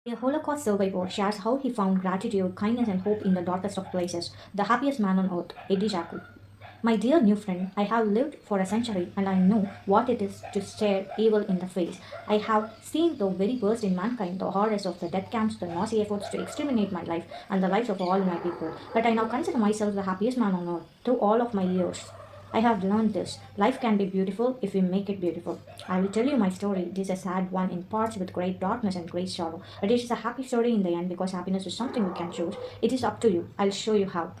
A Holocaust survivor shares how he found gratitude, kindness, and hope in the darkest of places. The happiest man on earth, Eddie Jackal. My dear new friend, I have lived for a century and I know what it is to stare evil in the face. I have seen the very worst in mankind, the horrors of the death camps, the Nazi efforts to exterminate my life, and the lives of all my people. But I now consider myself the happiest man on earth through all of my years. I have learned this. Life can be beautiful if we make it beautiful. I will tell you my story. It is a sad one in parts with great darkness and great sorrow. But it is a happy story in the end because happiness is something we can choose. It is up to you. I'll show you how.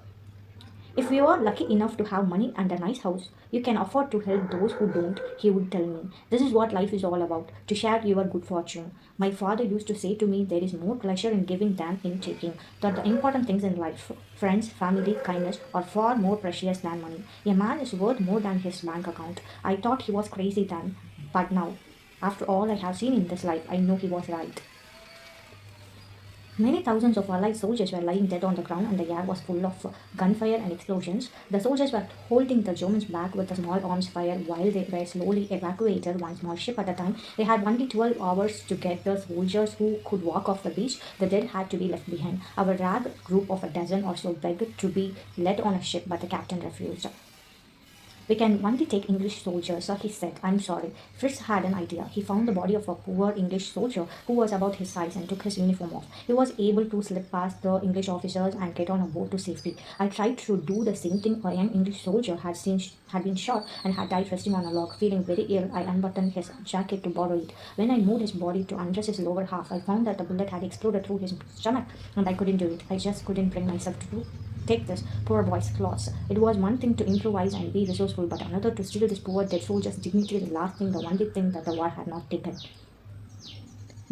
If you are lucky enough to have money and a nice house, you can afford to help those who don't, he would tell me. This is what life is all about, to share your good fortune. My father used to say to me, there is more pleasure in giving than in taking, that the important things in life, friends, family, kindness, are far more precious than money. A man is worth more than his bank account. I thought he was crazy then, but now, after all I have seen in this life, I know he was right. Many thousands of Allied soldiers were lying dead on the ground, and the air was full of gunfire and explosions. The soldiers were holding the Germans back with the small arms fire while they were slowly evacuated one small ship at a time. They had only 12 hours to get the soldiers who could walk off the beach. The dead had to be left behind. Our rag group of a dozen or so begged to be let on a ship, but the captain refused. We can only take English soldiers, so he said. I'm sorry. Fritz had an idea. He found the body of a poor English soldier who was about his size and took his uniform off. He was able to slip past the English officers and get on a boat to safety. I tried to do the same thing. A young English soldier had been shot and had died resting on a log. Feeling very ill, I unbuttoned his jacket to borrow it. When I moved his body to undress his lower half, I found that the bullet had exploded through his stomach, and I couldn't do it. I just couldn't bring myself to do take this poor boy's clothes. It was one thing to improvise and be resourceful, but another to steal this poor dead soldier's dignity, the last thing, the only thing that the war had not taken.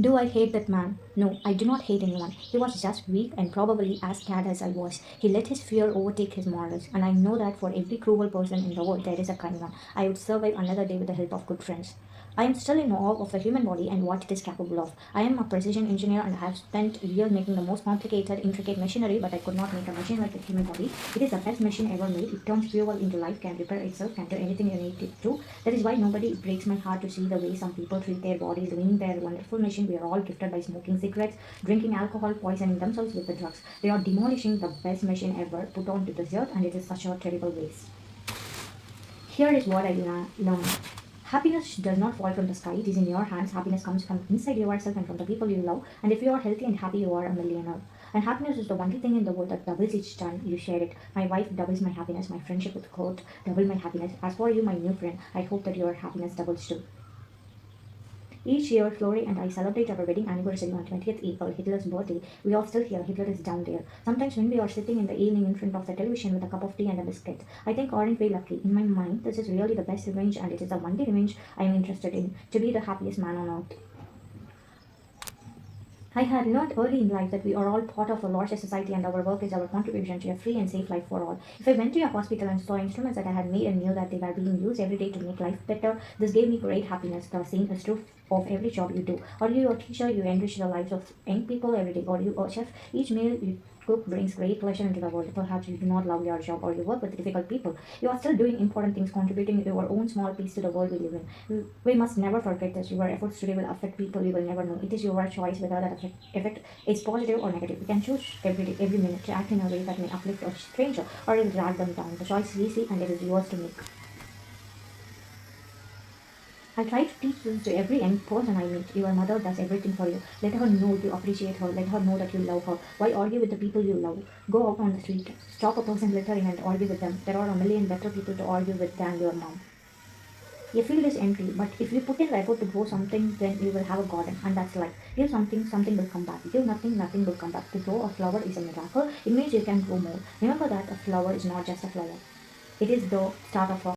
Do I hate that man? No, I do not hate anyone. He was just weak and probably as scared as I was. He let his fear overtake his morals, and I know that for every cruel person in the world there is a kind one. I would survive another day with the help of good friends. I am still in awe of the human body and what it is capable of. I am a precision engineer and I have spent years making the most complicated, intricate machinery, but I could not make a machine like the human body. It is the best machine ever made. It turns fuel into life, can repair itself, can do anything you need it to. That is why nobody it breaks my heart to see the way some people treat their bodies, ruining their wonderful machine. We are all gifted by smoking cigarettes, drinking alcohol, poisoning themselves with the drugs. They are demolishing the best machine ever put onto this earth, and it is such a terrible waste. Here is what I learned. Happiness does not fall from the sky, it is in your hands. Happiness comes from inside yourself and from the people you love. And if you are healthy and happy, you are a millionaire. And happiness is the only thing in the world that doubles each time you share it. My wife doubles my happiness, my friendship with Kurt double my happiness. As for you, my new friend, I hope that your happiness doubles too. Each year, Flory and I celebrate our wedding anniversary on 20th April, Hitler's birthday. We are still here, Hitler is down there. Sometimes when we are sitting in the evening in front of the television with a cup of tea and a biscuit, I think, aren't we lucky? In my mind, this is really the best revenge, and it is the only revenge I am interested in, to be the happiest man on earth. I had learned early in life that we are all part of a larger society and our work is our contribution to a free and safe life for all. If I went to a hospital and saw instruments that I had made and knew that they were being used every day to make life better, this gave me great happiness. The same is true of every job you do. Are you a teacher? You enrich the lives of young people every day. Or you a chef? Each meal you cook brings great pleasure into the world. Perhaps you do not love your job or you work with difficult people. You are still doing important things, contributing your own small piece to the world we live in. We must never forget this. Your efforts today will affect people you will never know. It is your choice whether that effect is positive or negative. You can choose every day, every minute to act in a way that may uplift a stranger or it will drag them down. The choice is easy and it is yours to make. I try to teach this to every young person I meet. Your mother does everything for you. Let her know you appreciate her. Let her know that you love her. Why argue with the people you love? Go out on the street. Stop a person littering and argue with them. There are a million better people to argue with than your mom. Your field is empty, but if you put in the effort to grow something, then you will have a garden, and that's life. Give something, something will come back. Give nothing, nothing will come back. To grow a flower is a miracle. It means you can grow more. Remember that a flower is not just a flower. It is the start of a